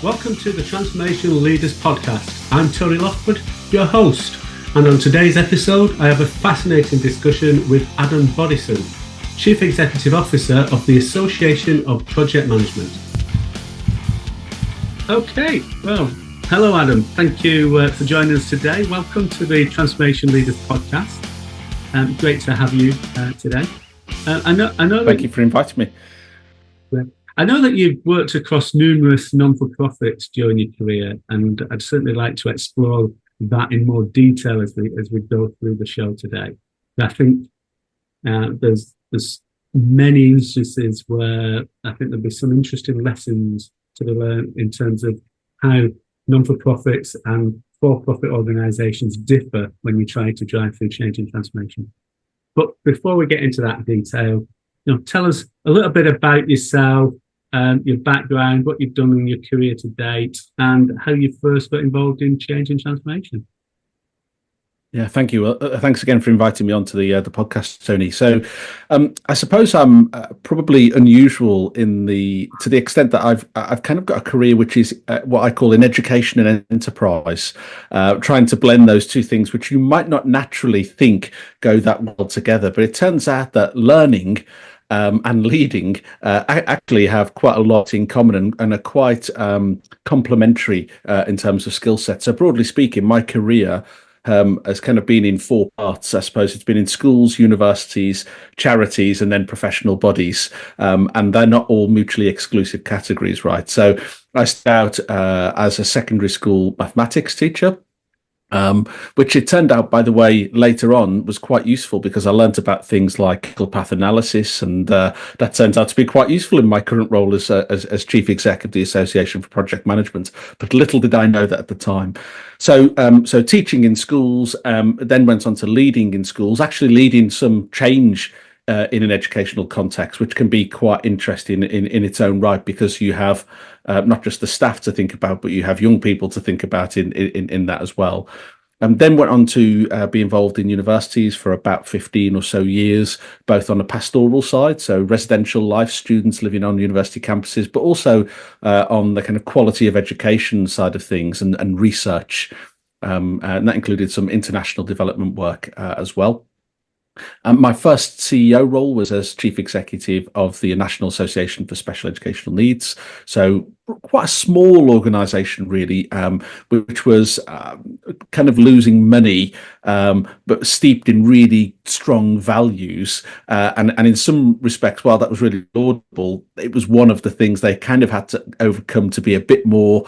Welcome to the Transformation Leaders Podcast. I'm Tony Lockwood, your host, and on today's episode, I have a fascinating discussion with Adam Boddison, Chief Executive Officer of the Association of Project Management. Okay, well, hello Adam. Thank you for joining us today. Welcome to the Transformation Leaders Podcast. Great to have you today. I know. Thank you for inviting me. I know that you've worked across numerous non-for-profits during your career, and I'd certainly like to explore that in more detail as we go through the show today. I think there's many instances where I think there'll be some interesting lessons to learn in terms of how non-for-profits and for-profit organisations differ when you try to drive through change and transformation. But before we get into that detail, tell us a little bit about yourself, your background, what you've done in your career to date, and how you first got involved in change and transformation. Yeah, thank you. Thanks again for inviting me onto the podcast, Tony. So, I suppose I'm probably unusual to the extent that I've kind of got a career which is what I call in education and enterprise, trying to blend those two things, which you might not naturally think go that well together. But it turns out that learning and leading actually have quite a lot in common and are quite complementary in terms of skill sets. So broadly speaking, my career has kind of been in four parts. I suppose it's been in schools, universities, charities, and then professional bodies. And they're not all mutually exclusive categories, right? So I started out as a secondary school mathematics teacher. Which it turned out, by the way, later on was quite useful because I learnt about things like path analysis, and that turns out to be quite useful in my current role as Chief Exec of the Association for Project Management. But little did I know that at the time. So teaching in schools, then went on to leading in schools, actually leading some change in an educational context, which can be quite interesting in its own right, because you have not just the staff to think about, but you have young people to think about in that as well. Then went on to be involved in universities for about 15 or so years, both on a pastoral side, so residential life, students living on university campuses, but also on the kind of quality of education side of things and research. And that included some international development work as well. My first CEO role was as Chief Executive of the National Association for Special Educational Needs. So quite a small organisation, really, which was kind of losing money, but steeped in really strong values. And in some respects, while that was really laudable, it was one of the things they kind of had to overcome to be a bit more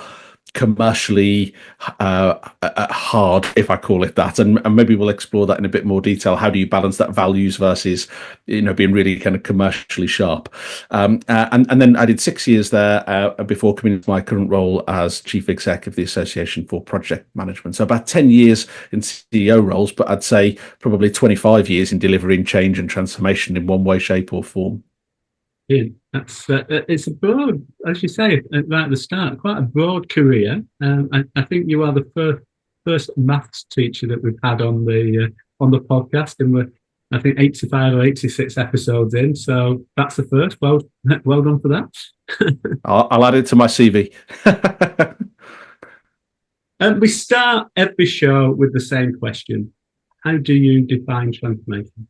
commercially hard, if I call it that, and maybe we'll explore that in a bit more detail. How do you balance that values versus being really kind of commercially sharp? And then I did 6 years there before coming into my current role as Chief Exec of the Association for Project Management. So about 10 years in CEO roles, but I'd say probably 25 years in delivering change and transformation in one way, shape or form. Yeah, it's a broad, as you say right at the start, quite a broad career. I think you are the first maths teacher that we've had on the podcast, and we're, I think, 85 or 86 episodes in. So that's the first. Well done for that. I'll add it to my CV. We start every show with the same question: how do you define transformation?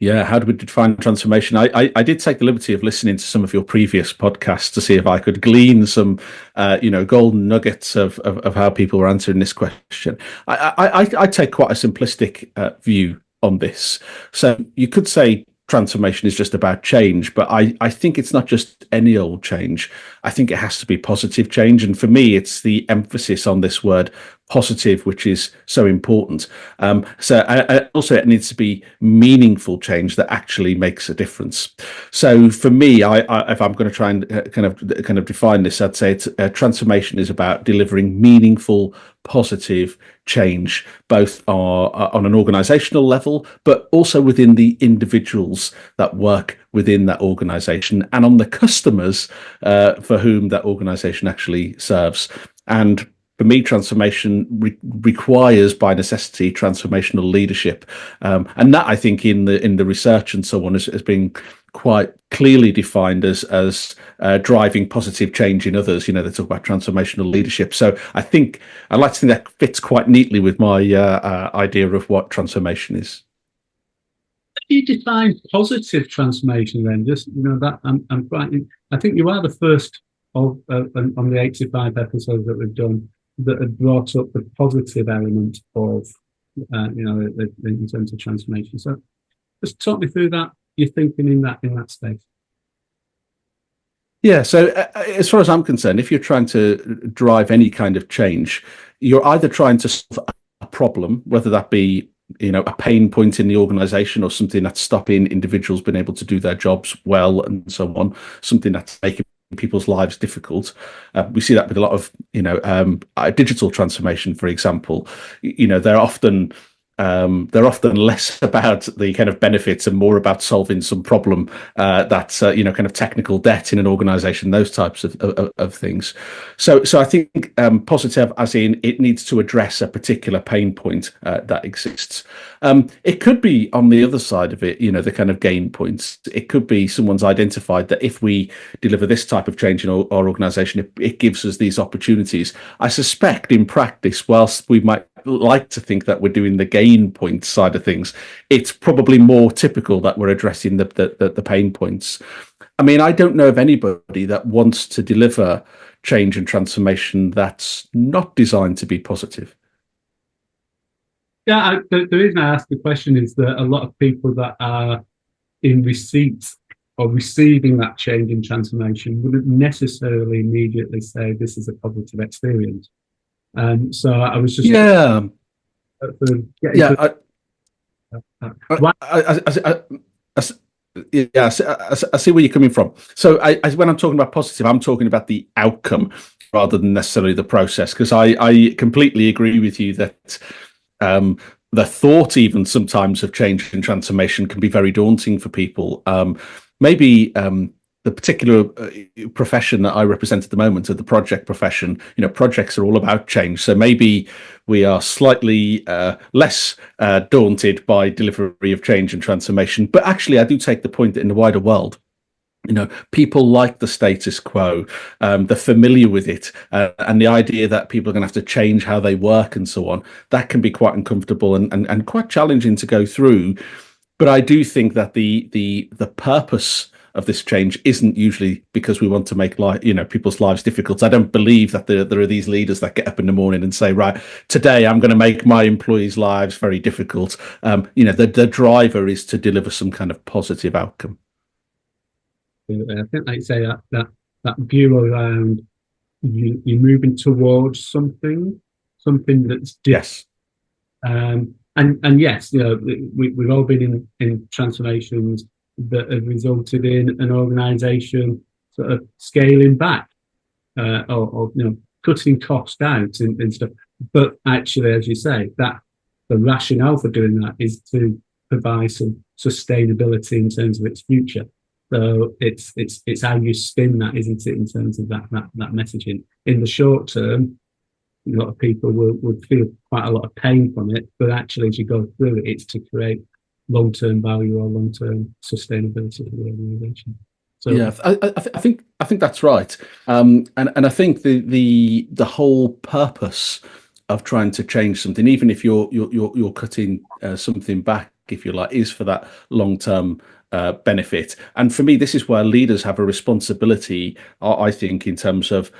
Yeah, how do we define transformation? I did take the liberty of listening to some of your previous podcasts to see if I could glean some, golden nuggets of how people were answering this question. I take quite a simplistic view on this. So you could say transformation is just about change, but I think it's not just any old change. I think it has to be positive change. And for me, it's the emphasis on this word positive, which is so important. Also it needs to be meaningful change that actually makes a difference. So for me, if I'm going to try and kind of define this, I'd say transformation is about delivering meaningful, positive change, both on an organizational level, but also within the individuals that work within that organization and on the customers for whom that organization actually serves. And for me, transformation requires, by necessity, transformational leadership, and that I think in the research and so on has been quite clearly defined as driving positive change in others. They talk about transformational leadership. So I think I like to think that fits quite neatly with my idea of what transformation is. You define positive transformation then? Just that I'm quite. I think you are the first of on the 85 episodes that we've done that have brought up the positive element of in terms of transformation. So just talk me through that. You're thinking in that space. Yeah. So as far as I'm concerned, if you're trying to drive any kind of change, you're either trying to solve a problem, whether that be a pain point in the organization or something that's stopping individuals being able to do their jobs well and so on, something that's making people's lives difficult. We see that with a lot of digital transformation, for example. They're often less about the kind of benefits and more about solving some problem that's kind of technical debt in an organization, those types of things. So I think positive as in it needs to address a particular pain point that exists. It could be on the other side of it, the kind of gain points. It could be someone's identified that if we deliver this type of change in our organization, it gives us these opportunities. I suspect in practice, whilst we might like to think that we're doing the gain point side of things, it's probably more typical that we're addressing the pain points. I mean, I don't know of anybody that wants to deliver change and transformation that's not designed to be positive. Yeah, the reason I ask the question is that a lot of people that are in receipt or receiving that change and transformation wouldn't necessarily immediately say this is a positive experience. So I was just yeah. I see where you're coming from. So when I'm talking about positive, I'm talking about the outcome rather than necessarily the process, because I completely agree with you that the thought even sometimes of change and transformation can be very daunting for people. Maybe the particular profession that I represent at the moment, of the project profession, projects are all about change. So maybe we are slightly less daunted by delivery of change and transformation. But actually, I do take the point that in the wider world, people like the status quo, they're familiar with it, and the idea that people are going to have to change how they work and so on, that can be quite uncomfortable and quite challenging to go through. But I do think that the purpose of this change isn't usually because we want to make people's lives difficult. I don't believe that there are these leaders that get up in the morning and say, right, today I'm going to make my employees' lives very difficult. The driver is to deliver some kind of positive outcome. I think, like you say, that view around you're moving towards something that's yes. And yes, we've all been in transformations that have resulted in an organisation sort of scaling back or cutting costs out and stuff. But actually, as you say, that the rationale for doing that is to provide some sustainability in terms of its future. So it's how you spin that, isn't it, in terms of that messaging. In the short term, a lot of people would feel quite a lot of pain from it, but actually, as you go through it, it's to create long-term value or long-term sustainability for the organisation. So yeah, I think that's right, and I think the whole purpose of trying to change something, even if you're cutting something back, if you like, is for that long-term benefit. And for me, this is where leaders have a responsibility, I think, in terms of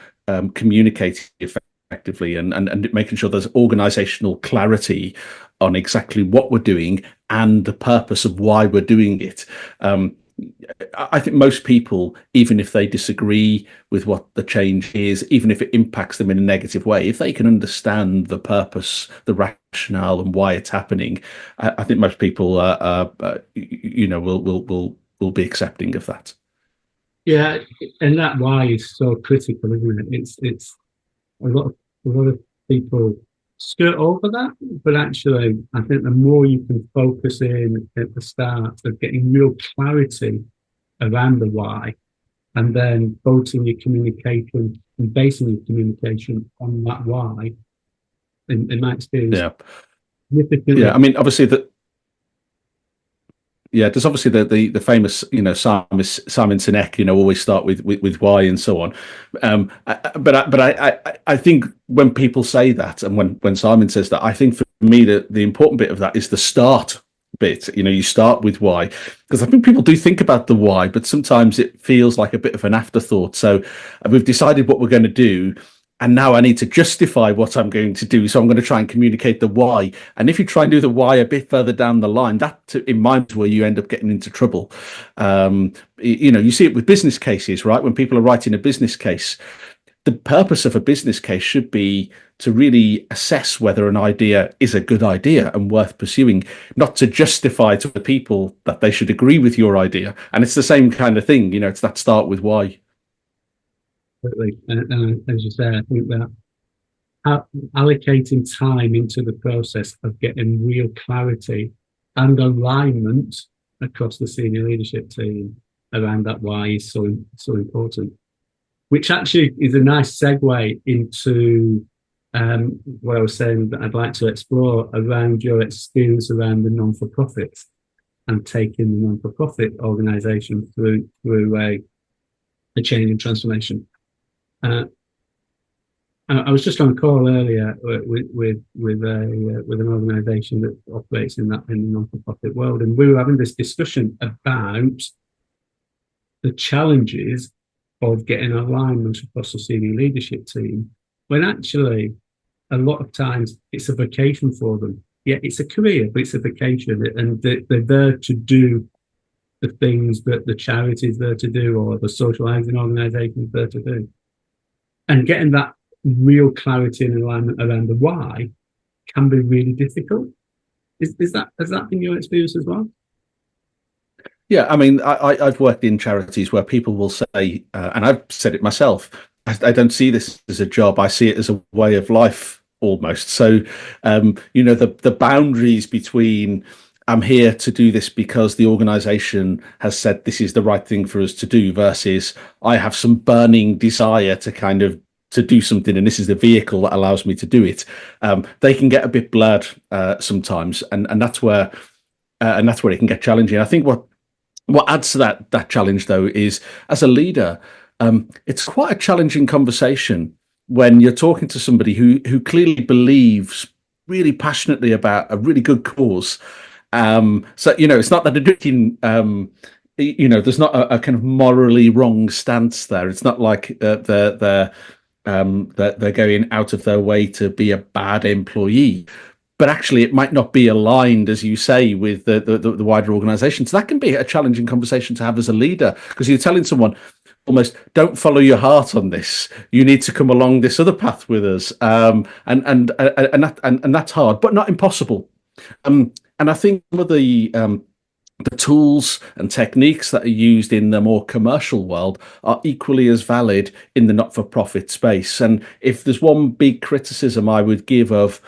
communicating effectively and making sure there's organizational clarity on exactly what we're doing and the purpose of why we're doing it. I think most people, even if they disagree with what the change is, even if it impacts them in a negative way, if they can understand the purpose, the rationale, and why it's happening, I think most people, will be accepting of that. Yeah, and that why is so critical, isn't it? It's a lot of people skirt over that, but actually, I think the more you can focus in at the start of getting real clarity around the why, and then bolting your communication and basing your communication on that why, in my experience, Yeah. I mean, obviously Yeah, there's obviously the famous, Simon Sinek, always start with why and so on. But I think when people say that, and when Simon says that, I think for me the important bit of that is the start bit. You start with why, because I think people do think about the why, but sometimes it feels like a bit of an afterthought. So we've decided what we're going to do, and now I need to justify what I'm going to do. So I'm going to try and communicate the why. And if you try and do the why a bit further down the line, that in mind is where you end up getting into trouble. You see it with business cases, right? When people are writing a business case, the purpose of a business case should be to really assess whether an idea is a good idea and worth pursuing, not to justify to the people that they should agree with your idea. And it's the same kind of thing, it's that start with why. Absolutely. And as you say, I think that allocating time into the process of getting real clarity and alignment across the senior leadership team around that why is so important. Which actually is a nice segue into what I was saying that I'd like to explore around your experience around the non-for-profits and taking the non-for-profit organisation through a change and transformation. I was just on a call earlier with an organisation that operates in the non-for-profit world, and we were having this discussion about the challenges of getting alignment across the senior leadership team, when actually a lot of times it's a vocation for them. Yeah, it's a career, but it's a vocation, and they're there to do the things that the charity's there to do or the social housing organisation's there to do. And getting that real clarity and alignment around the why can be really difficult. Has that been your experience as well? Yeah, I mean, I've worked in charities where people will say, and I've said it myself, I don't see this as a job. I see it as a way of life almost. So, the boundaries between I'm here to do this because the organization has said this is the right thing for us to do versus I have some burning desire to do something, and this is the vehicle that allows me to do it. They can get a bit blurred sometimes, and that's where it can get challenging. I think what adds to that challenge, though, is as a leader, it's quite a challenging conversation when you're talking to somebody who clearly believes really passionately about a really good cause. So it's not that they're doing. There's not a kind of morally wrong stance there. It's not like they're going out of their way to be a bad employee. But actually, it might not be aligned, as you say, with the wider organisation. So that can be a challenging conversation to have as a leader, because you're telling someone almost, don't follow your heart on this. You need to come along this other path with us, and that's hard, but not impossible. And I think some of the tools and techniques that are used in the more commercial world are equally as valid in the not-for-profit space. And if there's one big criticism I would give of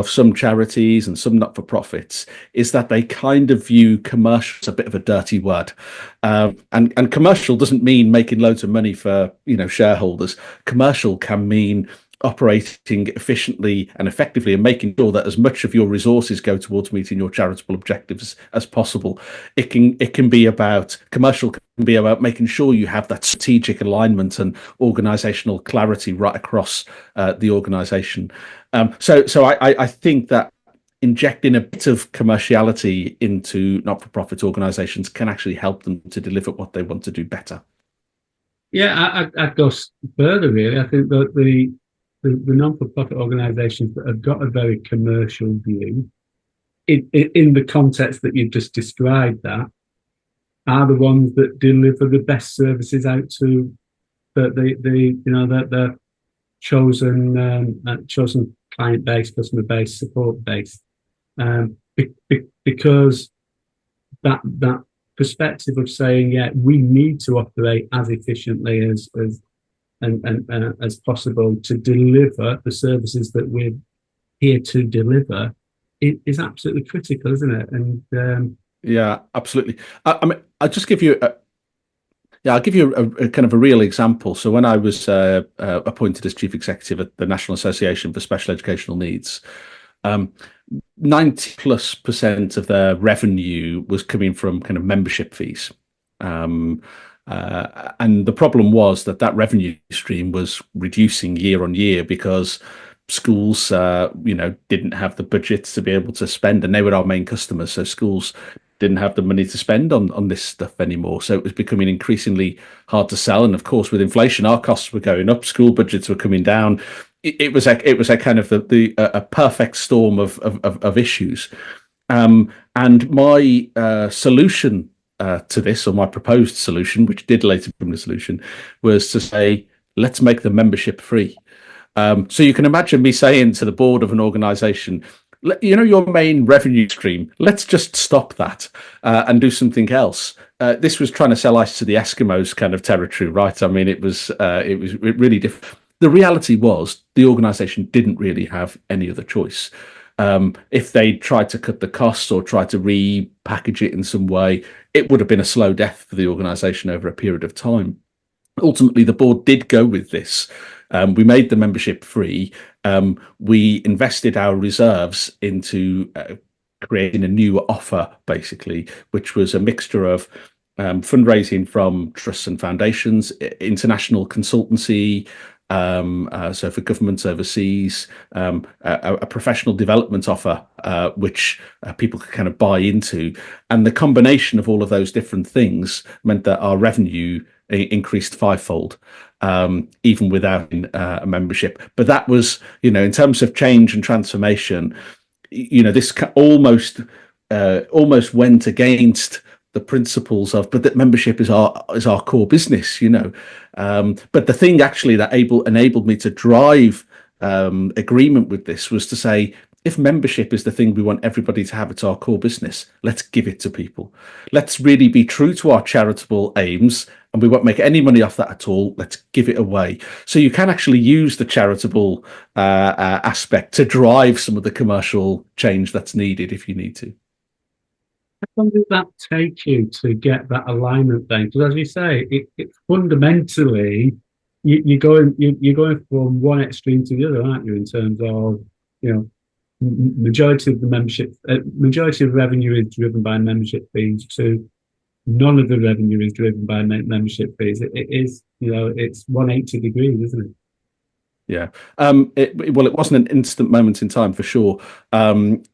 some charities and some not-for-profits, is that they kind of view commercial as a bit of a dirty word. And commercial doesn't mean making loads of money for shareholders. Commercial can mean operating efficiently and effectively and making sure that as much of your resources go towards meeting your charitable objectives as possible. Commercial can be about making sure you have that strategic alignment and organizational clarity right across the organization. So I think that injecting a bit of commerciality into not-for-profit organizations can actually help them to deliver what they want to do better. Yeah, I'd go further, really. I think that the non-for-profit organisations that have got a very commercial view, in the context that you've just described, that are the ones that deliver the best services out to the chosen client base, customer base, support base, because that perspective of saying, yeah, we need to operate as efficiently as possible to deliver the services that we're here to deliver, it is absolutely critical, isn't it? And yeah, absolutely. I mean, I'll just give you I'll give you a kind of a real example. So when I was appointed as chief executive at the National Association for Special Educational Needs, 90+% of their revenue was coming from kind of membership fees. Um, and the problem was that that revenue stream was reducing year on year because schools, didn't have the budgets to be able to spend, and they were our main customers. So schools didn't have the money to spend on this stuff anymore. So it was becoming increasingly hard to sell. And of course, with inflation, our costs were going up, school budgets were coming down. It was a kind of a perfect storm of issues. And my solution to this, or my proposed solution, which did later become the solution, was to say, let's make the membership free. So you can imagine me saying to the board of an organization, your main revenue stream, let's just stop that and do something else. This was trying to sell ice to the Eskimos kind of territory, right? I mean, it was really different. The reality was the organization didn't really have any other choice. If they tried to cut the costs or tried to repackage it in some way, it would have been a slow death for the organization over a period of time. Ultimately, the board did go with this. We made the membership free. We invested our reserves into creating a new offer, basically, which was a mixture of fundraising from trusts and foundations, international consultancy, so for governments overseas, a professional development offer, which people could kind of buy into. And the combination of all of those different things meant that our revenue increased fivefold, even without a membership. But that was, in terms of change and transformation, this almost went against the principles of, but that membership is our core business, but the thing actually that enabled me to drive agreement with this was to say, if membership is the thing we want everybody to have, it's our core business, let's give it to people. Let's really be true to our charitable aims, and we won't make any money off that at all. Let's give it away. So you can actually use the charitable aspect to drive some of the commercial change that's needed if you need to. How long did that take you to get that alignment then? Because as you say, it fundamentally you're going from one extreme to the other, aren't you? In terms of majority of the majority of revenue is driven by membership fees to none of the revenue is driven by membership fees. It is, it's 180 degrees, isn't it? Yeah. It wasn't an instant moment in time for sure. And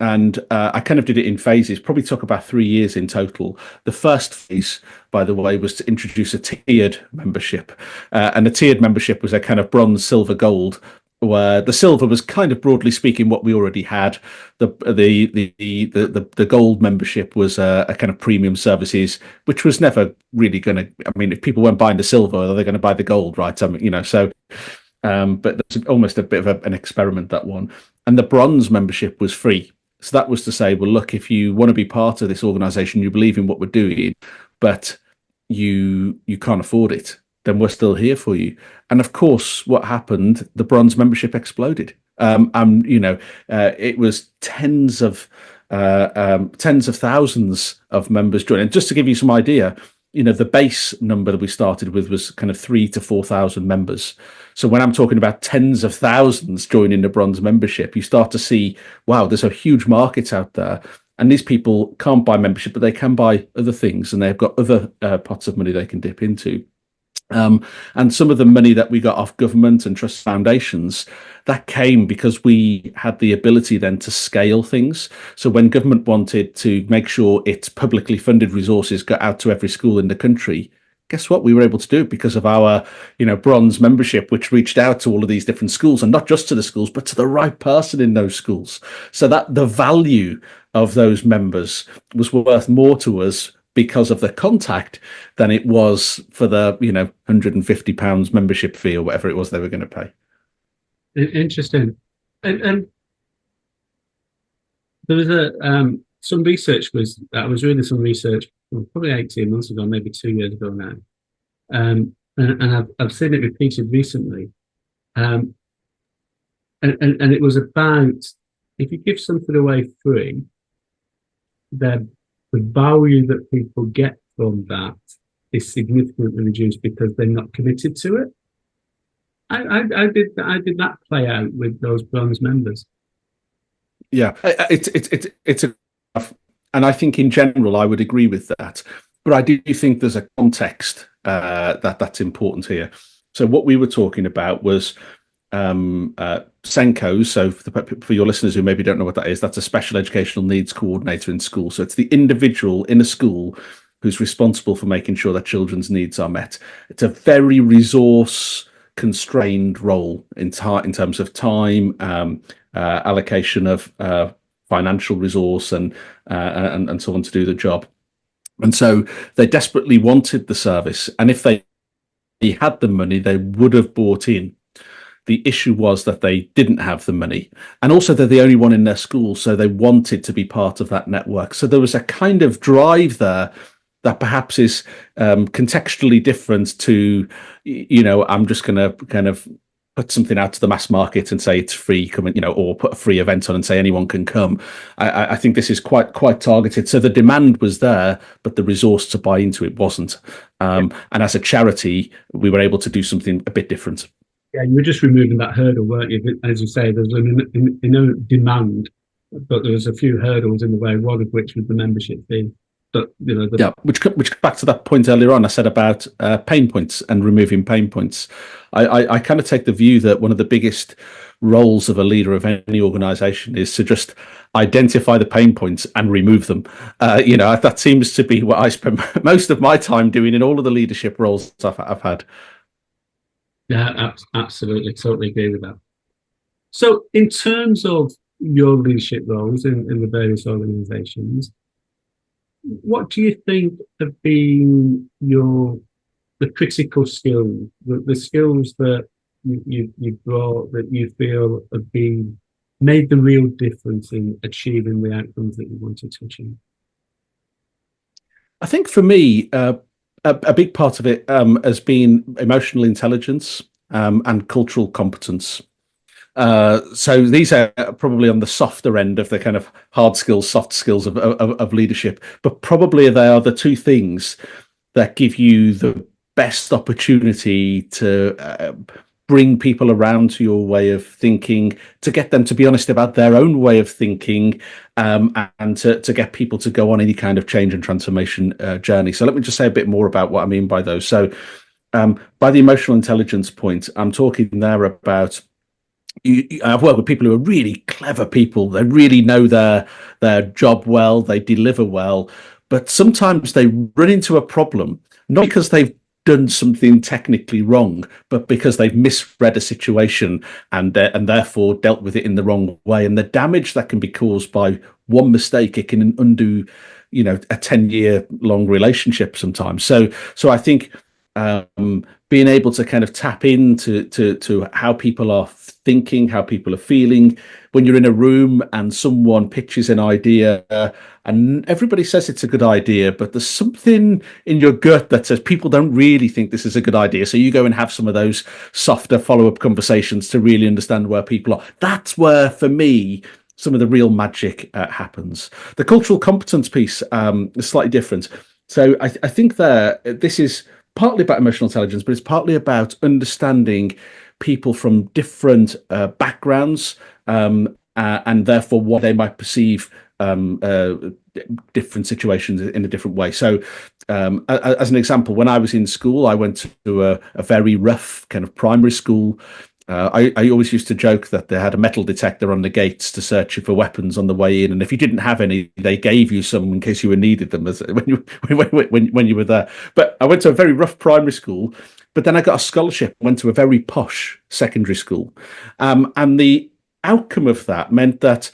I kind of did it in phases, probably took about 3 years in total. The first phase, by the way, was to introduce a tiered membership. And the tiered membership was a kind of bronze, silver, gold, where the silver was kind of broadly speaking what we already had. The gold membership was a kind of premium services, which was never really going to, I mean, if people weren't buying the silver, are they going to buy the gold, right? I mean, but that's almost a bit of an experiment, that one. And the bronze membership was free. So that was to say, well, look, if you want to be part of this organization, you believe in what we're doing, but you can't afford it, then we're still here for you. And of course, what happened, the bronze membership exploded. It was tens of thousands of members joining. And just to give you some idea, the base number that we started with was kind of 3,000 to 4,000 members. So when I'm talking about tens of thousands joining the bronze membership, you start to see, wow, there's a huge market out there. And these people can't buy membership, but they can buy other things, and they've got other pots of money they can dip into. And some of the money that we got off government and trust foundations, that came because we had the ability then to scale things. So when government wanted to make sure its publicly funded resources got out to every school in the country, guess what? We were able to do it because of our, bronze membership, which reached out to all of these different schools, and not just to the schools, but to the right person in those schools. So that the value of those members was worth more to us because of the contact than it was for the £150 membership fee or whatever it was they were going to pay. Interesting. And there was some research I was reading some research probably 18 months ago, maybe 2 years ago now, and I've seen it repeated recently, and it was about, if you give something away free, then the value that people get from that is significantly reduced because they're not committed to it. I did that play out with those bronze members. Yeah, it's a, and I think in general I would agree with that. But I do think there's a context that's important here. So what we were talking about was Senkos. So for your listeners who maybe don't know what that is, that's a special educational needs coordinator in school. So it's the individual in a school who's responsible for making sure that children's needs are met. It's a very resource constrained role in terms of time, allocation of financial resource, and so on to do the job. And so they desperately wanted the service, and if they had the money, they would have bought in. The issue was that they didn't have the money, and also they're the only one in their school, so they wanted to be part of that network. So there was a kind of drive there that perhaps is contextually different to, I'm just going to kind of put something out to the mass market and say it's free, come and, or put a free event on and say anyone can come. I think this is quite targeted. So the demand was there, but the resource to buy into it wasn't. And as a charity, we were able to do something a bit different. Yeah, you were just removing that hurdle, weren't you? As you say, there's an demand, but there was a few hurdles in the way, one of which was the membership fee. But which back to that point earlier on I said about pain points and removing pain points. I kind of take the view that one of the biggest roles of a leader of any organization is to just identify the pain points and remove them. That seems to be what I spend most of my time doing in all of the leadership roles I've had. Yeah, absolutely, totally agree with that. So in terms of your leadership roles in the various organizations, what do you think have been the critical skills, the skills that you brought that you feel have made the real difference in achieving the outcomes that you wanted to achieve? I think for me, a big part of it has been emotional intelligence and cultural competence. So these are probably on the softer end of the kind of hard skills, soft skills of leadership, but probably they are the two things that give you the best opportunity to bring people around to your way of thinking, to get them to be honest about their own way of thinking, and to get people to go on any kind of change and transformation journey. So let me just say a bit more about what I mean by those. So by the emotional intelligence point, I'm talking there about I've worked with people who are really clever people. They really know their job well. They deliver well, but sometimes they run into a problem, not because they've done something technically wrong, but because they've misread a situation and therefore dealt with it in the wrong way. And the damage that can be caused by one mistake, it can undo, a 10-year long relationship sometimes. So I think being able to kind of tap into how people are thinking, how people are feeling when you're in a room and someone pitches an idea and everybody says it's a good idea, but there's something in your gut that says people don't really think this is a good idea. So you go and have some of those softer follow-up conversations to really understand where people are. That's where, for me, some of the real magic happens. The cultural competence piece is slightly different. So I think this is partly about emotional intelligence, but it's partly about understanding people from different backgrounds and therefore what they might perceive different situations in a different way. So as an example, when I was in school, I went to a very rough kind of primary school. I always used to joke that they had a metal detector on the gates to search you for weapons on the way in, and if you didn't have any, they gave you some in case you needed them when you were there. But I went to a very rough primary school, but then I got a scholarship, went to a very posh secondary school, and the outcome of that meant that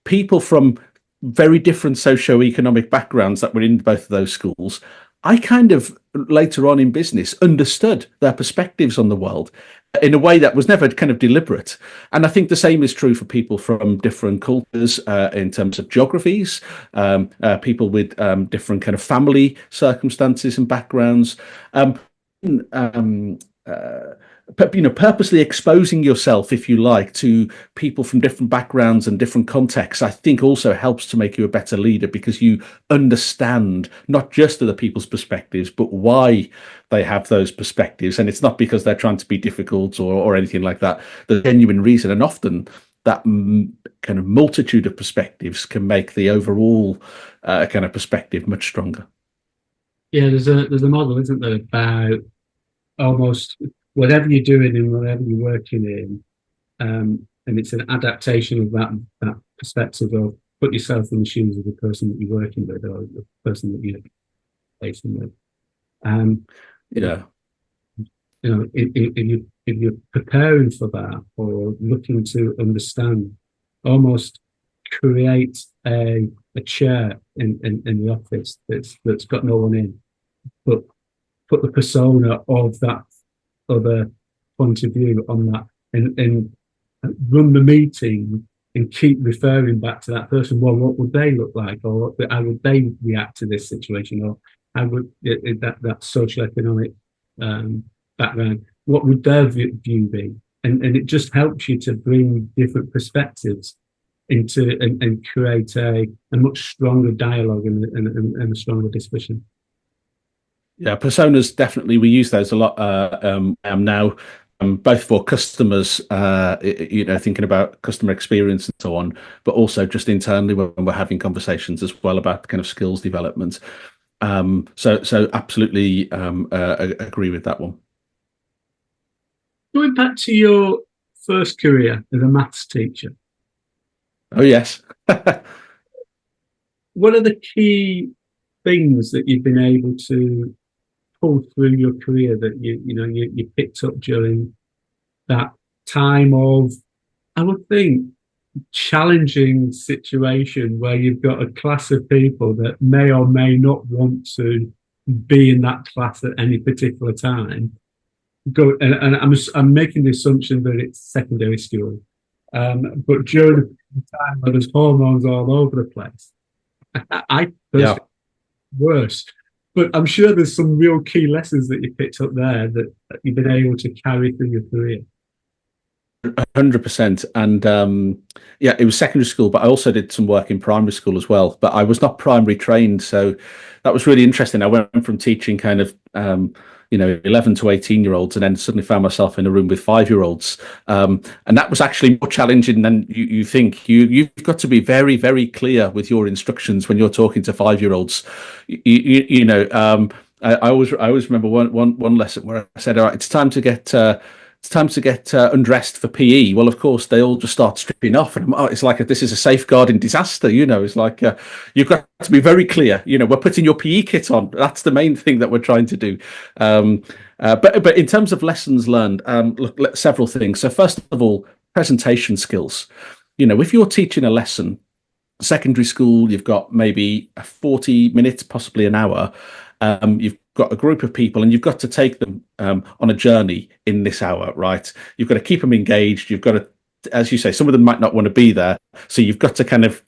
people from very different socio-economic backgrounds that were in both of those schools, I kind of later on in business understood their perspectives on the world in a way that was never kind of deliberate. And I think the same is true for people from different cultures in terms of geographies, people with different kind of family circumstances and backgrounds. Purposely exposing yourself, if you like, to people from different backgrounds and different contexts, I think also helps to make you a better leader, because you understand not just other people's perspectives, but why they have those perspectives. And it's not because they're trying to be difficult or anything like that. There's genuine reason. And often that kind of multitude of perspectives can make the overall kind of perspective much stronger. Yeah, there's a model, isn't there, about almost whatever you're doing and whatever you're working in, and it's an adaptation of that perspective of put yourself in the shoes of the person that you're working with or the person that you're facing with. Yeah. You know, if you're preparing for that or looking to understand, almost create a chair in the office that's got no one in, but put the persona of that other point of view on that, and run the meeting and keep referring back to that person. Well, what would they look like, or how would they react to this situation, or how would that socioeconomic background, what would their view be? And it just helps you to bring different perspectives into and create a much stronger dialogue and a stronger discussion. Yeah, personas, definitely. We use those a lot now, both for customers, thinking about customer experience and so on, but also just internally when we're having conversations as well about kind of skills development. So absolutely agree with that one. Going back to your first career as a maths teacher. Oh, yes. What are the key things that you've been able to pull through your career that you picked up during that time of, I would think, challenging situation where you've got a class of people that may or may not want to be in that class at any particular time? And I'm making the assumption that it's secondary school, but during the time where there's hormones all over the place, I personally worse. But I'm sure there's some real key lessons that you picked up there that you've been able to carry through your career. 100%. And it was secondary school, but I also did some work in primary school as well. But I was not primary trained, so that was really interesting. I went from teaching kind of 11 to 18-year-olds, and then suddenly found myself in a room with 5-year-olds. And that was actually more challenging than you think. You've got to be very, very clear with your instructions when you're talking to 5-year-olds. I always remember one lesson where I said, all right, it's time to get undressed for PE. Well, of course, they all just start stripping off, and it's like this is a safeguarding disaster. It's like you've got to be very clear. We're putting your PE kit on. That's the main thing that we're trying to do. But in terms of lessons learned, look, several things. So first of all, presentation skills. If you're teaching a lesson, secondary school, you've got maybe 40 minutes, possibly an hour. You've got a group of people and you've got to take them on a journey in this hour, right? You've got to keep them engaged. You've got to, as you say, some of them might not want to be there. So you've got to kind of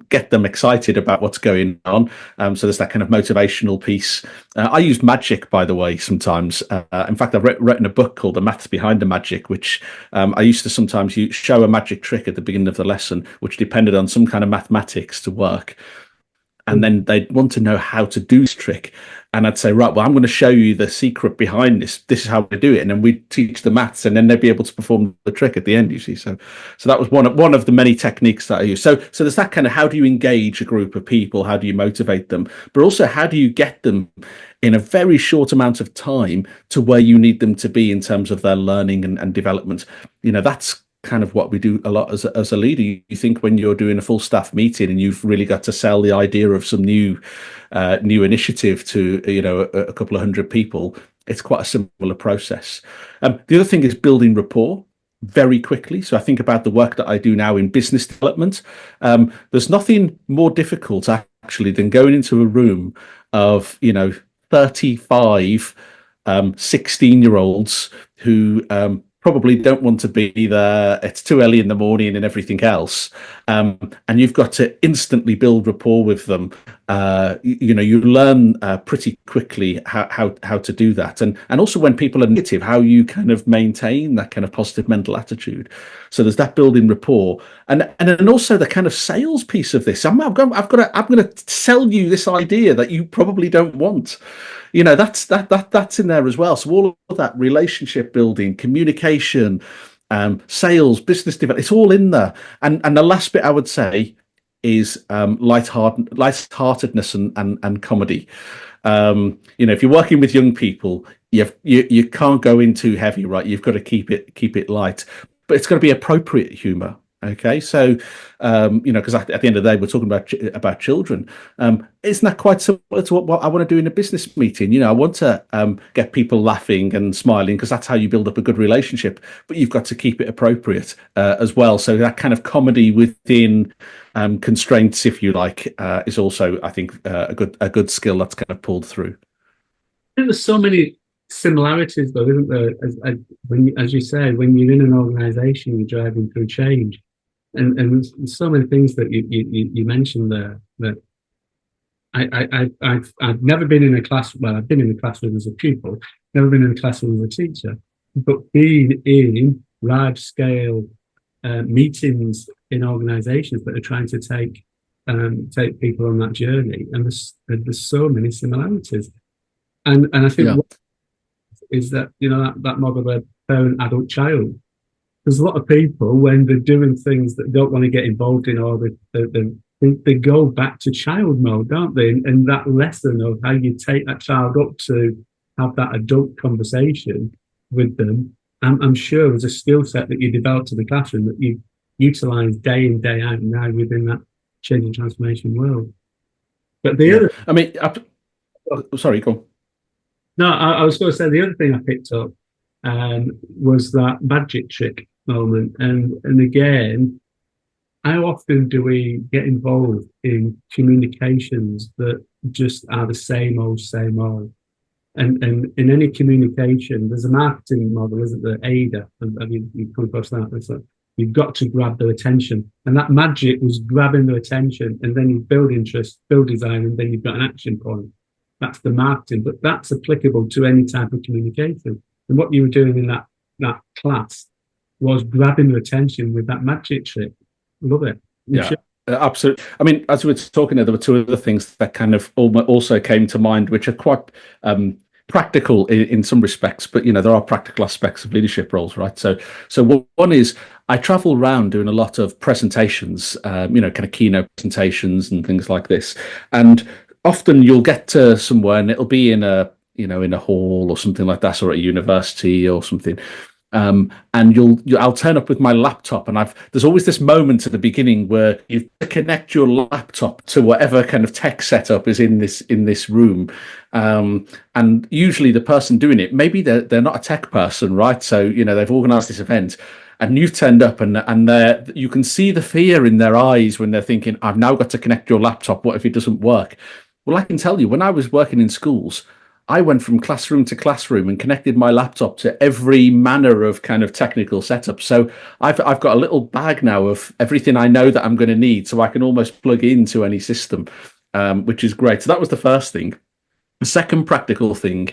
get them excited about what's going on. So there's that kind of motivational piece. I use magic, by the way, sometimes. In fact, I've written a book called The Maths Behind the Magic, which I used to sometimes show a magic trick at the beginning of the lesson, which depended on some kind of mathematics to work. And then they'd want to know how to do this trick. And I'd say, right, well, I'm going to show you the secret behind this. This is how we do it. And then we'd teach the maths, and then they'd be able to perform the trick at the end, you see. So that was one of the many techniques that I use. So there's that kind of, how do you engage a group of people? How do you motivate them? But also, how do you get them in a very short amount of time to where you need them to be in terms of their learning and development? That's kind of what we do a lot as a leader. You think when you're doing a full staff meeting and you've really got to sell the idea of some new initiative to a couple of hundred people, it's quite a similar process. The other thing is building rapport very quickly. So I think about the work that I do now in business development. There's nothing more difficult actually than going into a room of 35 16-year-olds who probably don't want to be there. It's too early in the morning and everything else. And you've got to instantly build rapport with them. You learn pretty quickly how to do that. And also when people are negative, how you kind of maintain that kind of positive mental attitude. So there's that building rapport. And also the kind of sales piece of this. I'm going to sell you this idea that you probably don't want. That's in there as well. So all of that relationship building, communication, sales, business development. It's all in there. And the last bit I would say is lightheartedness and comedy. If you're working with young people, you can't go in too heavy, right? You've got to keep it light, but it's got to be appropriate humor. Okay, so because at the end of the day, we're talking about children. Isn't that quite similar to what I want to do in a business meeting? I want to get people laughing and smiling because that's how you build up a good relationship. But you've got to keep it appropriate as well. So that kind of comedy within constraints, if you like, is also, I think, a good skill that's kind of pulled through. I think there's so many similarities, though, isn't there? As you say, when you're in an organisation, you're driving through change. And there's so many things that you mentioned there that I've never been in a class. Well, I've been in a classroom as a pupil, never been in a classroom as a teacher, but being in large scale meetings in organisations that are trying to take people on that journey, and there's so many similarities, and I think is that that model of parent, adult, child. There's a lot of people when they're doing things that don't want to get involved in, or they go back to child mode, don't they? And that lesson of how you take that child up to have that adult conversation with them, I'm sure was a skill set that you developed in the classroom that you utilise day in, day out now within that change and transformation world. But sorry, go on. No, I was going to say the other thing I picked up was that magic trick moment. And again, how often do we get involved in communications that just are the same old, same old? And in any communication, there's a marketing model, isn't there? AIDA. Have you come across that? It's like, you've got to grab their attention. And that magic was grabbing their attention, and then you build interest, build desire, and then you've got an action point. That's the marketing, but that's applicable to any type of communication. And what you were doing in that class was grabbing their attention with that magic trick. Love it. Absolutely. I mean, as we were talking, there were two other things that kind of also came to mind, which are quite practical in some respects, but there are practical aspects of leadership roles, right? So one is I travel around doing a lot of presentations, kind of keynote presentations and things like this, and often you'll get to somewhere and it'll be in a hall or something like that, or at a university or something. And I'll turn up with my laptop, and there's always this moment at the beginning where you connect your laptop to whatever kind of tech setup is in this room. And usually the person doing it, maybe they're not a tech person, right? So, they've organized this event, and you've turned up, and you can see the fear in their eyes when they're thinking, I've now got to connect your laptop. What if it doesn't work? Well, I can tell you, when I was working in schools, I went from classroom to classroom and connected my laptop to every manner of kind of technical setup. So I've got a little bag now of everything I know that I'm going to need, so I can almost plug into any system, which is great. So that was the first thing. The second practical thing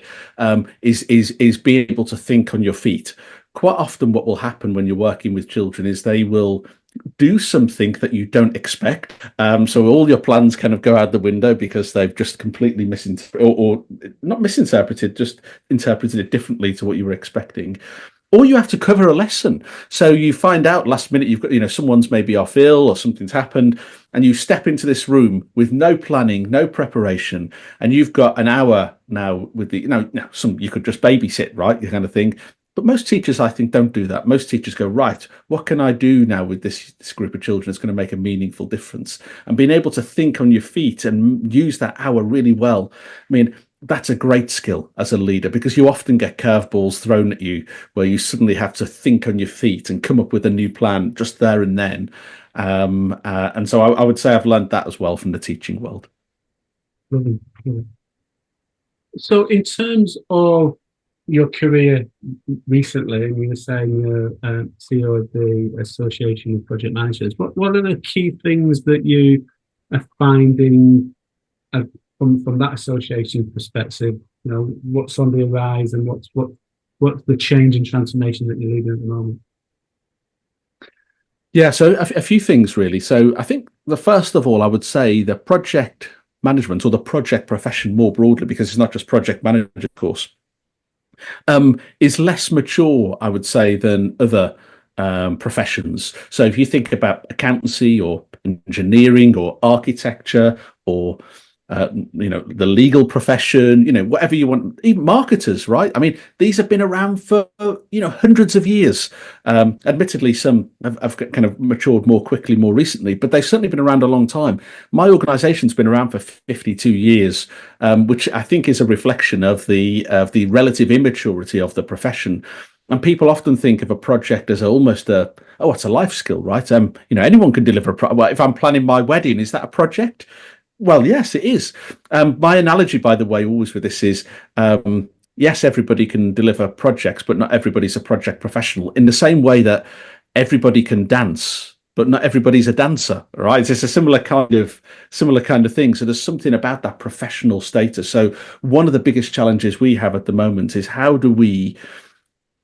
is being able to think on your feet. Quite often what will happen when you're working with children is they will do something that you don't expect. So all your plans kind of go out the window because they've just completely or not misinterpreted, just interpreted it differently to what you were expecting. Or you have to cover a lesson. So you find out last minute, you've got, someone's maybe off ill or something's happened, and you step into this room with no planning, no preparation, and you've got an hour now with you could just babysit, right? You kind of thing. But most teachers, I think, don't do that. Most teachers go, right, what can I do now with this group of children that's going to make a meaningful difference? And being able to think on your feet and use that hour really well. I mean, that's a great skill as a leader, because you often get curveballs thrown at you where you suddenly have to think on your feet and come up with a new plan just there and then. And so I would say I've learned that as well from the teaching world. So in terms of your career recently, and you were saying you're CEO of the Association of Project Managers, what are the key things that you are finding from that association perspective? What's on the rise, and what's the change and transformation that you're leading at the moment? Yeah, so a few things really. So I think the first of all, I would say the project management, or the project profession more broadly, because it's not just project management, of course, is less mature, I would say, than other professions. So if you think about accountancy or engineering or architecture or the legal profession, whatever you want, even marketers, right? I mean, these have been around for, hundreds of years. Admittedly, some have kind of matured more quickly, more recently, but they've certainly been around a long time. My organization's been around for 52 years, which I think is a reflection of the relative immaturity of the profession. And people often think of a project as almost it's a life skill, right? Anyone can deliver well, if I'm planning my wedding, is that a project? Well, yes, it is. My analogy, by the way, always with this is, yes, everybody can deliver projects, but not everybody's a project professional. In the same way that everybody can dance, but not everybody's a dancer, right? It's a similar kind of thing. So there's something about that professional status. So one of the biggest challenges we have at the moment is how do we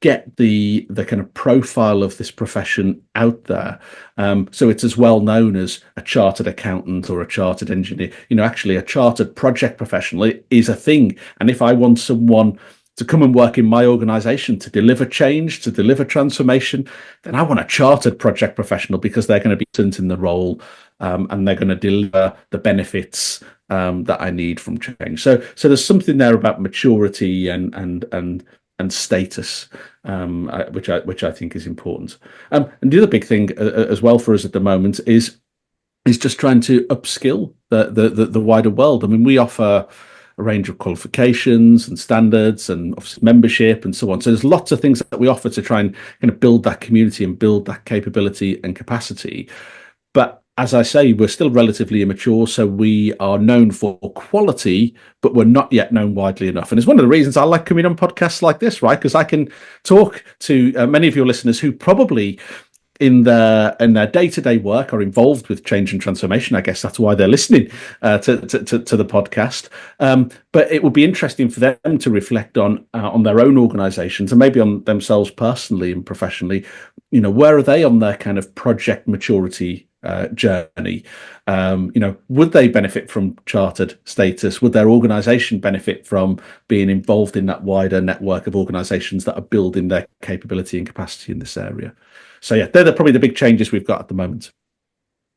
get the kind of profile of this profession out there, so it's as well known as a chartered accountant or a chartered engineer. Actually a chartered project professional is a thing, and if I want someone to come and work in my organization to deliver change, to deliver transformation, then I want a chartered project professional, because they're going to be present in the role, and they're going to deliver the benefits that I need from change. So there's something there about maturity and status, which I think is important. And the other big thing as well for us at the moment is just trying to upskill the wider world. I mean, we offer a range of qualifications and standards and office membership and so on. So there's lots of things that we offer to try and kind of build that community and build that capability and capacity. But as I say, we're still relatively immature, so we are known for quality, but we're not yet known widely enough. And it's one of the reasons I like coming on podcasts like this, right? Because I can talk to many of your listeners who probably in their day-to-day work are involved with change and transformation. I guess that's why they're listening to the podcast. But it would be interesting for them to reflect on their own organizations and maybe on themselves personally and professionally. Where are they on their kind of project maturity journey? Would they benefit from chartered status? Would their organization benefit from being involved in that wider network of organizations that are building their capability and capacity in this area? So yeah, they're probably the big changes we've got at the moment.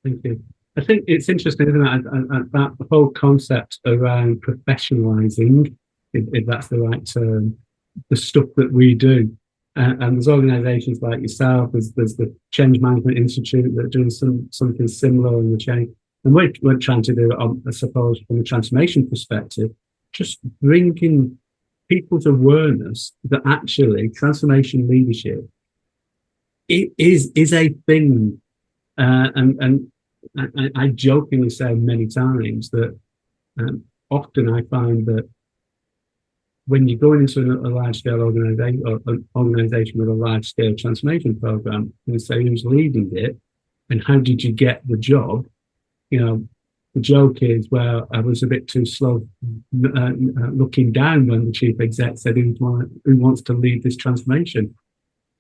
Thank you. I think it's interesting, isn't it, that whole concept around professionalizing, if that's the right term, the stuff that we do. And there's organisations like yourself, there's the Change Management Institute that are doing something similar in the change. And we're trying to do it, I suppose, from a transformation perspective, just bringing people's awareness that actually transformation leadership is a thing. And I jokingly say many times that often I find that when you're going into a large-scale organization or an organization with a large-scale transformation program, you say who's leading it and how did you get the job? The joke is, well, I was a bit too slow looking down when the chief exec said who wants to lead this transformation.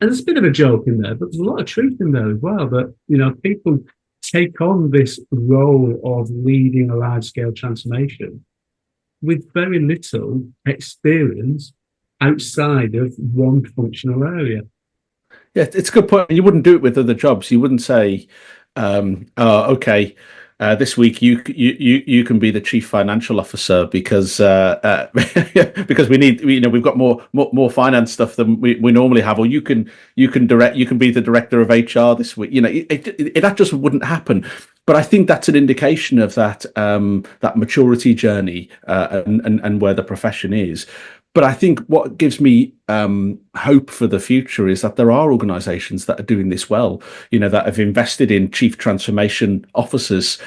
And there's a bit of a joke in there, but there's a lot of truth in there as well, that, people take on this role of leading a large-scale transformation with very little experience outside of one functional area. Yeah, it's a good point. You wouldn't do it with other jobs. You wouldn't say, okay, this week you can be the chief financial officer because because we've got more finance stuff than we normally have, or you can be the director of HR this week. That just wouldn't happen. But I think that's an indication of that maturity journey and where the profession is. But I think what gives me hope for the future is that there are organisations that are doing this well, that have invested in chief transformation officers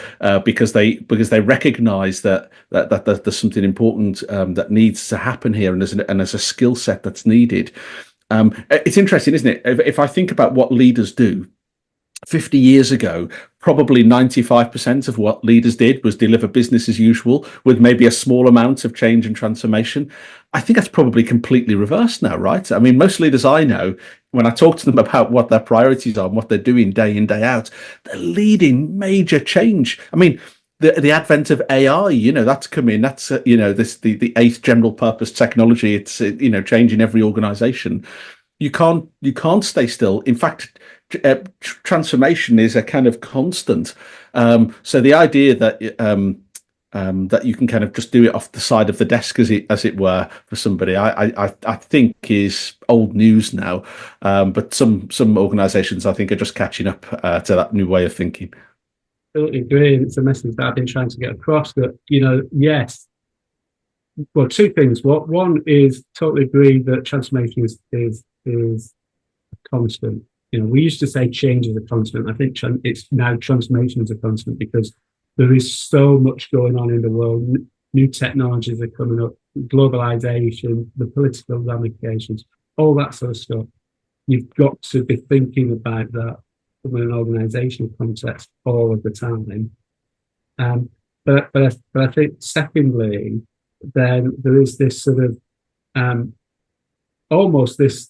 because they recognise that there's something important that needs to happen here, and there's a skill set that's needed. It's interesting, isn't it? If I think about what leaders do, 50 years ago, probably 95% of what leaders did was deliver business as usual with maybe a small amount of change and transformation. I think that's probably completely reversed now, right? I mean, most leaders I know, when I talk to them about what their priorities are and what they're doing day in, day out, they're leading major change. I mean, the advent of AI, that's come in. That's the eighth general purpose technology. It's changing every organization. you can't stay still. In fact, transformation is a kind of constant. So the idea that you can kind of just do it off the side of the desk, as it were, for somebody, I think is old news now. But some organisations, I think, are just catching up to that new way of thinking. Totally agree. And it's a message that I've been trying to get across that, yes, well, two things. One is totally agree that transformation is a constant. We used to say change is a constant. I think it's now transformation is a constant because there is so much going on in the world. New technologies are coming up, globalization, the political ramifications, all that sort of stuff. You've got to be thinking about that from an organizational context all of the time. But I think secondly, then there is this sort of almost this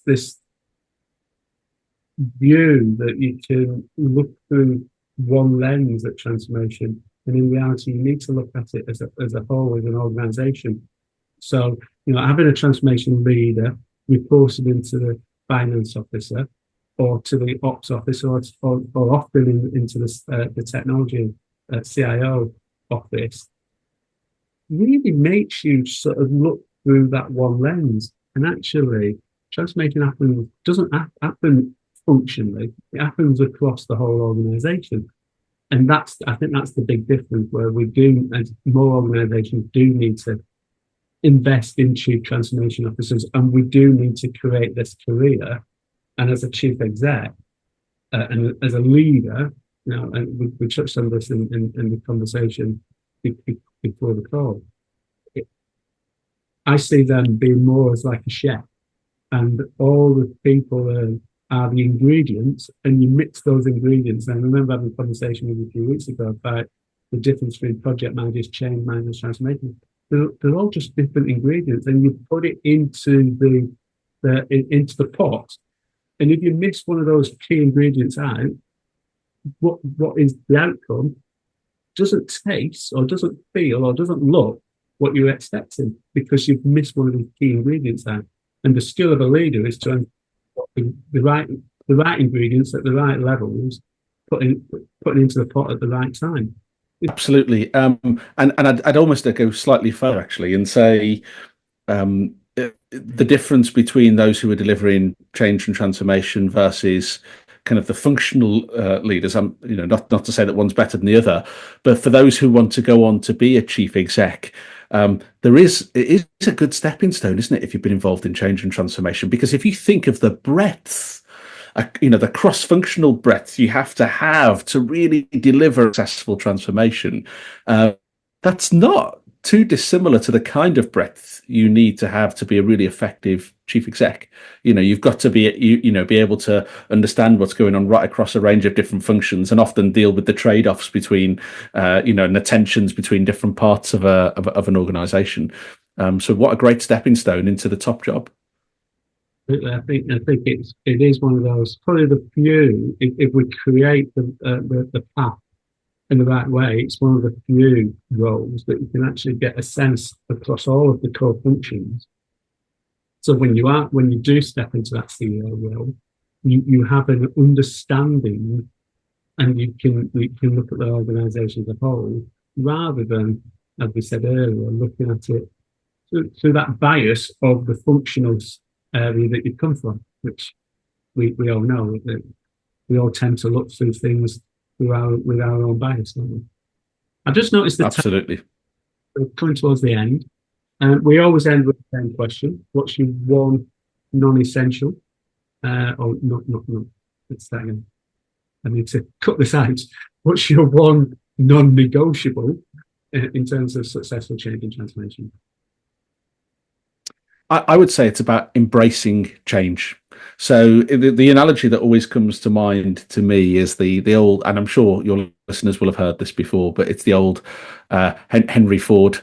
view that you can look through one lens at transformation, and in reality, you need to look at it as a whole, as an organization. So, having a transformation leader reported into the finance officer or to the ops officer or often into the technology CIO office really makes you sort of look through that one lens. And actually, transformation doesn't happen functionally. It happens across the whole organization. And I think that's the big difference where we do, as more organizations do need to invest in chief transformation officers, and we do need to create this career. And as a chief exec and as a leader, and we touched on this in the conversation before the call. I see them being more as like a chef, and all the people are the ingredients, and you mix those ingredients. And I remember having a conversation with you a few weeks ago about the difference between project managers, change managers, transformation. They're all just different ingredients, and you put it into the pot. And if you miss one of those key ingredients out, what is the outcome? Doesn't taste or doesn't feel or doesn't look what you're expecting because you've missed one of the key ingredients out. And the skill of a leader is to put the right ingredients at the right levels, putting into the pot at the right time. Absolutely. And I'd almost go slightly further actually and say the difference between those who are delivering change and transformation versus kind of the functional leaders. Not to say that one's better than the other, but for those who want to go on to be a chief exec, it is a good stepping stone, isn't it? If you've been involved in change and transformation, because if you think of the breadth, the cross-functional breadth you have to really deliver successful transformation, that's not too dissimilar to the kind of breadth you need to have to be a really effective chief exec. You've got to be able to understand what's going on right across a range of different functions, and often deal with the trade-offs between, and the tensions between different parts of an organisation. So, what a great stepping stone into the top job. I think it is one of those, probably the few. If we create the path in the right way, it's one of the few roles that you can actually get a sense across all of the core functions. So when you do step into that CEO role, you have an understanding, and you can look at the organisation as a whole, rather than, as we said earlier, looking at it through that bias of the functional area that you come from, which we all know that we all tend to look through things with our own bias, don't we? I've just noticed that absolutely we're coming towards the end, and we always end with the same question: what's your one non-essential? Let's start again. I need to cut this out. What's your one non-negotiable in terms of successful change and transformation? I would say it's about embracing change. So the analogy that always comes to mind to me is the old, and I'm sure your listeners will have heard this before, but it's the old Henry Ford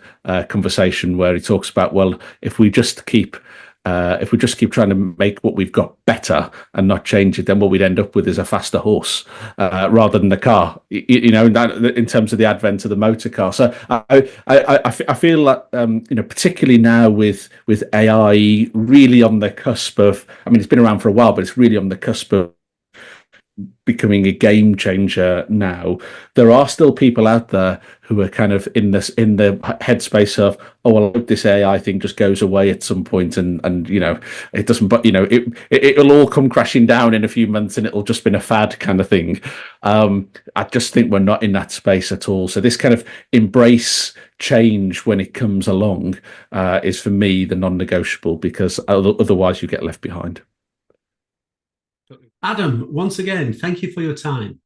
conversation where he talks about, well, if we just keep If we just keep trying to make what we've got better and not change it, then what we'd end up with is a faster horse rather than the car. In terms of the advent of the motor car. So I feel that particularly now with AI really on the cusp of. I mean, it's been around for a while, but it's really on the cusp of becoming a game changer now. There are still people out there who are kind of in the headspace of, oh, well, I hope this AI thing just goes away at some point, and it doesn't, but it'll all come crashing down in a few months and it'll just been a fad kind of thing. I just think we're not in that space at all. So this kind of embrace change when it comes along is for me the non-negotiable, because otherwise you get left behind. Adam, once again, thank you for your time.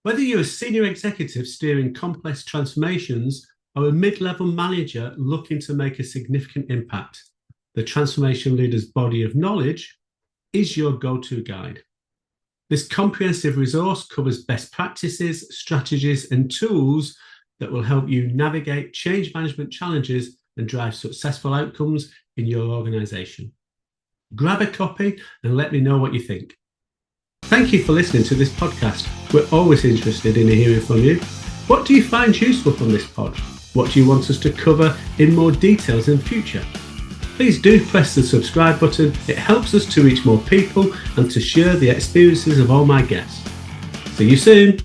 Whether you're a senior executive steering complex transformations or a mid-level manager looking to make a significant impact, the Transformation Leaders body of knowledge is your go-to guide. This comprehensive resource covers best practices, strategies, and tools that will help you navigate change management challenges and drive successful outcomes in your organization. Grab a copy and let me know what you think. Thank you for listening to this podcast. We're always interested in hearing from you. What do you find useful from this pod? What do you want us to cover in more details in future? Please do press the subscribe button. It helps us to reach more people and to share the experiences of all my guests. See you soon.